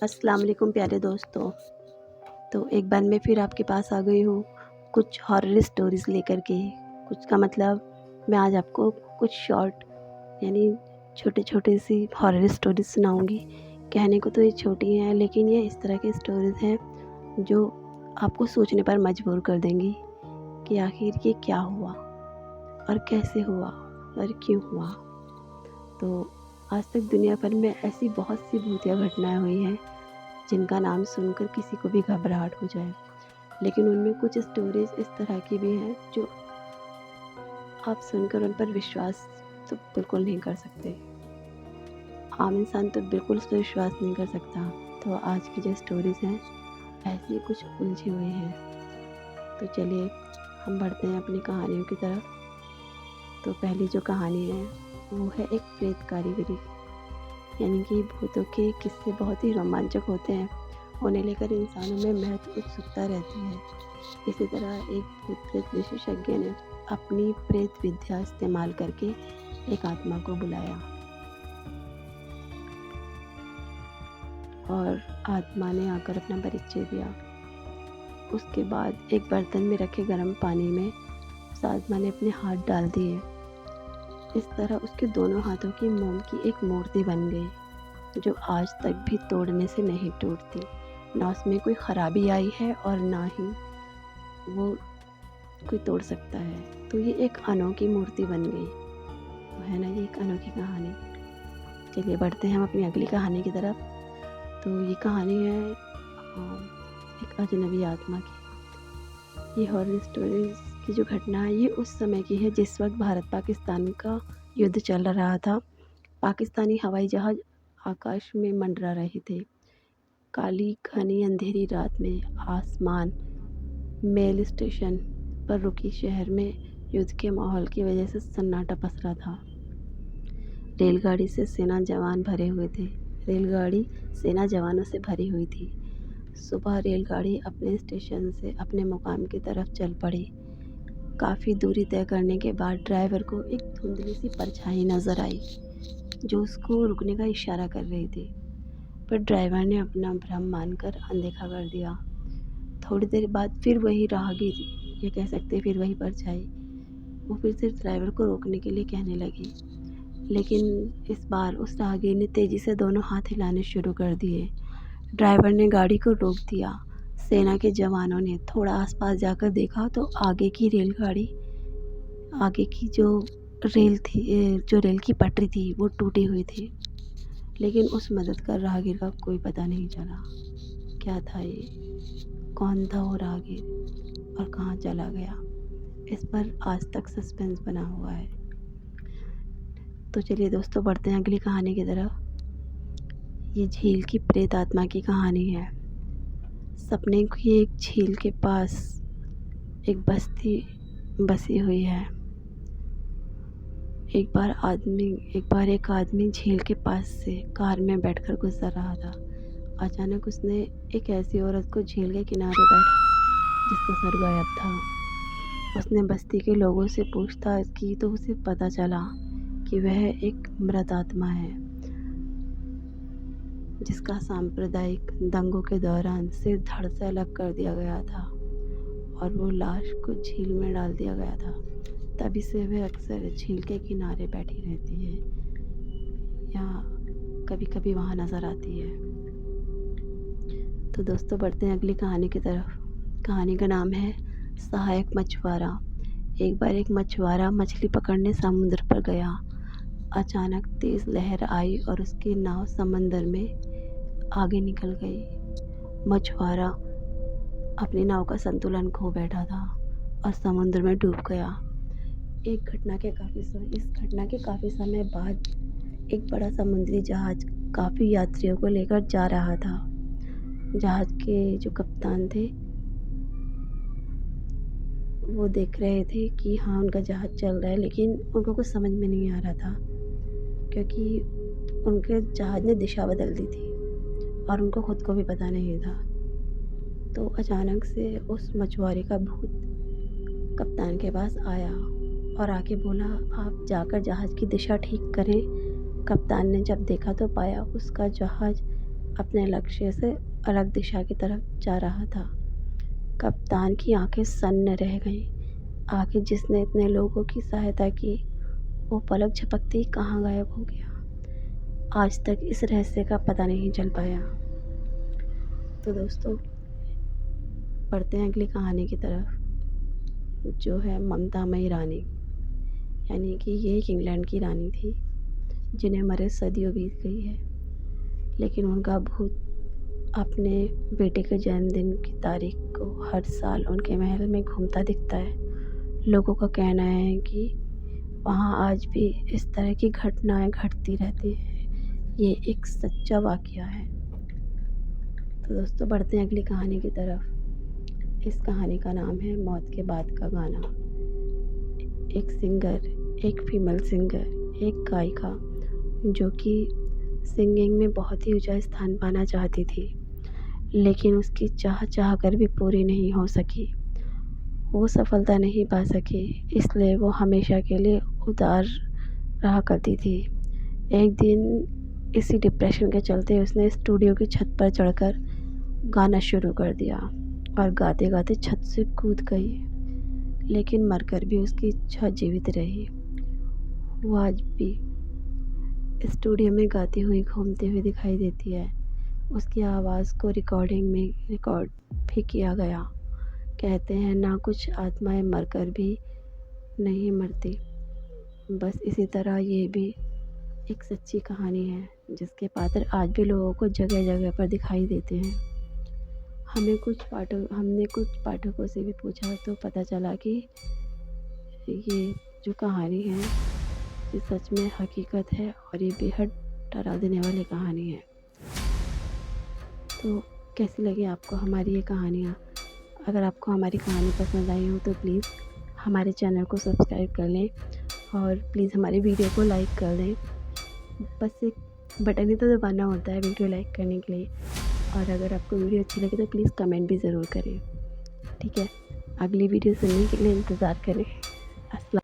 अस्सलाम वालेकुम प्यारे दोस्तों। तो एक बार मैं फिर आपके पास आ गई हूँ कुछ हॉरर स्टोरीज़ लेकर के। कुछ का मतलब मैं आज आपको कुछ शॉर्ट यानी छोटे-छोटे सी हॉरर स्टोरीज़ सुनाऊँगी। कहने को तो ये छोटी हैं लेकिन ये इस तरह की स्टोरीज़ हैं जो आपको सोचने पर मजबूर कर देंगी कि आखिर ये क्या हुआ और कैसे हुआ और क्यों हुआ। तो आज तक दुनिया भर में ऐसी बहुत सी भूतिया घटनाएँ हुई हैं जिनका नाम सुनकर किसी को भी घबराहट हो जाए, लेकिन उनमें कुछ स्टोरीज़ इस तरह की भी हैं जो आप सुनकर उन पर विश्वास तो बिल्कुल नहीं कर सकते। आम इंसान तो बिल्कुल उस पर विश्वास नहीं कर सकता। तो आज की जो स्टोरीज़ हैं ऐसी कुछ उलझी हुई हैं। तो चलिए हम बढ़ते हैं अपनी कहानियों की तरफ। तो पहली जो कहानी है वो है एक प्रेत कारीगरी, यानी कि भूतों के किस्से बहुत ही रोमांचक होते हैं। उन्हें लेकर इंसानों में महज उत्सुकता रहती है। इसी तरह एक भूत प्रेत विशेषज्ञ ने अपनी प्रेत विद्या इस्तेमाल करके एक आत्मा को बुलाया और आत्मा ने आकर अपना परिचय दिया। उसके बाद एक बर्तन में रखे गर्म पानी में उस आत्मा ने अपने हाथ डाल दिए। इस तरह उसके दोनों हाथों की मोम की एक मूर्ति बन गई जो आज तक भी तोड़ने से नहीं टूटती। ना उसमें कोई ख़राबी आई है और ना ही वो कोई तोड़ सकता है। तो ये एक अनोखी मूर्ति बन गई। तो है ना ये एक अनोखी कहानी। चलिए बढ़ते हैं हम अपनी अगली कहानी की तरफ। तो ये कहानी है एक अजनबी आत्मा की। ये हॉरर स्टोरीज की जो घटना है ये उस समय की है जिस वक्त भारत पाकिस्तान का युद्ध चल रहा था। पाकिस्तानी हवाई जहाज़ आकाश में मंडरा रहे थे। काली घनी अंधेरी रात में आसमान मेल स्टेशन पर रुकी शहर में युद्ध के माहौल की वजह से सन्नाटा पसरा था। रेलगाड़ी सेना जवानों से भरी हुई थी। सुबह रेलगाड़ी अपने स्टेशन से अपने मुकाम की तरफ चल पड़ी। काफ़ी दूरी तय करने के बाद ड्राइवर को एक धुंधली सी परछाई नज़र आई जो उसको रुकने का इशारा कर रही थी, पर ड्राइवर ने अपना भ्रम मानकर अनदेखा कर दिया। थोड़ी देर बाद फिर वही राहगीर, ये कह सकते फिर वही परछाई, वो फिर से ड्राइवर को रोकने के लिए कहने लगी, लेकिन इस बार उस राहगीर ने तेज़ी से दोनों हाथ हिलाने शुरू कर दिए। ड्राइवर ने गाड़ी को रोक दिया। सेना के जवानों ने थोड़ा आसपास जाकर देखा तो आगे की जो रेल की पटरी थी वो टूटी हुई थी, लेकिन उस मददगार राहगीर का कोई पता नहीं चला। क्या था ये, कौन था वो राहगीर और कहाँ चला गया, इस पर आज तक सस्पेंस बना हुआ है। तो चलिए दोस्तों बढ़ते हैं अगली कहानी की तरफ। ये झील की प्रेत आत्मा की कहानी है। सपने की एक झील के पास एक बस्ती बसी हुई है। एक बार एक आदमी झील के पास से कार में बैठकर गुजर रहा था। अचानक उसने एक ऐसी औरत को झील के किनारे बैठा जिसका सर गायब था। उसने बस्ती के लोगों से पूछताछ की तो उसे पता चला कि वह एक मृत आत्मा है जिसका सांप्रदायिक दंगों के दौरान सिर धड़ से अलग कर दिया गया था और वो लाश को झील में डाल दिया गया था। तभी से वह अक्सर झील के किनारे बैठी रहती है या कभी कभी वहाँ नज़र आती है। तो दोस्तों बढ़ते हैं अगली कहानी की तरफ। कहानी का नाम है सहायक मछुआरा। एक बार एक मछुआरा मछली पकड़ने समुद्र पर गया। अचानक तेज़ लहर आई और उसकी नाव समंदर में आगे निकल गई। मछुआरा अपनी नाव का संतुलन खो बैठा था और समुद्र में डूब गया। इस घटना के काफ़ी समय बाद एक बड़ा समुद्री जहाज़ काफ़ी यात्रियों को लेकर जा रहा था। जहाज़ के जो कप्तान थे वो देख रहे थे कि हाँ उनका जहाज़ चल रहा है, लेकिन उनको कुछ समझ में नहीं आ रहा था क्योंकि उनके जहाज़ ने दिशा बदल दी थी और उनको खुद को भी पता नहीं था। तो अचानक से उस मछुआरे का भूत कप्तान के पास आया और आके बोला, आप जाकर जहाज़ की दिशा ठीक करें। कप्तान ने जब देखा तो पाया उसका जहाज़ अपने लक्ष्य से अलग दिशा की तरफ जा रहा था। कप्तान की आंखें सन्न रह गईं। आखिर जिसने इतने लोगों की सहायता की, वो पलक झपकते ही कहाँ गायब हो गया। आज तक इस रहस्य का पता नहीं चल पाया। तो दोस्तों, बढ़ते हैं अगली कहानी की तरफ, जो है ममतामयी रानी। यानी कि ये एक इंग्लैंड की रानी थी जिन्हें मरे सदियों बीत गई है, लेकिन उनका भूत अपने बेटे के जन्मदिन की तारीख को हर साल उनके महल में घूमता दिखता है। लोगों का कहना है कि वहाँ आज भी इस तरह की घटनाएं घटती रहती हैं। ये एक सच्चा वाक़या है। तो दोस्तों, बढ़ते हैं अगली कहानी की तरफ। इस कहानी का नाम है मौत के बाद का गाना। एक सिंगर, एक फीमेल सिंगर, एक गायिका जो कि सिंगिंग में बहुत ही ऊंचा स्थान पाना चाहती थी, लेकिन उसकी चाह कर भी पूरी नहीं हो सकी। वो सफलता नहीं पा सकी, इसलिए वो हमेशा के लिए उदास रहा करती थी। एक दिन इसी डिप्रेशन के चलते उसने स्टूडियो की छत पर चढ़कर गाना शुरू कर दिया और गाते गाते छत से कूद गई, लेकिन मरकर भी उसकी इच्छा जीवित रही। वो आज भी स्टूडियो में गाती हुई घूमती हुई दिखाई देती है। उसकी आवाज़ को रिकॉर्डिंग में रिकॉर्ड भी किया गया। कहते हैं ना, कुछ आत्माएं मरकर भी नहीं मरती। बस इसी तरह ये भी एक सच्ची कहानी है जिसके पात्र आज भी लोगों को जगह जगह पर दिखाई देते हैं। हमने कुछ पाठकों से भी पूछा तो पता चला कि ये जो कहानी है ये सच में हकीकत है और ये बेहद डरा देने वाली कहानी है। तो कैसी लगी आपको हमारी ये कहानियाँ? अगर आपको हमारी कहानी पसंद आई हो तो प्लीज़ हमारे चैनल को सब्सक्राइब कर लें और प्लीज़ हमारी वीडियो को लाइक कर दें। बस एक बटन ही तो दबाना होता है वीडियो लाइक करने के लिए। और अगर आपको वीडियो अच्छी लगे तो प्लीज़ कमेंट भी ज़रूर करें। ठीक है, अगली वीडियो सुनने के लिए इंतज़ार करें। अस्सलाम।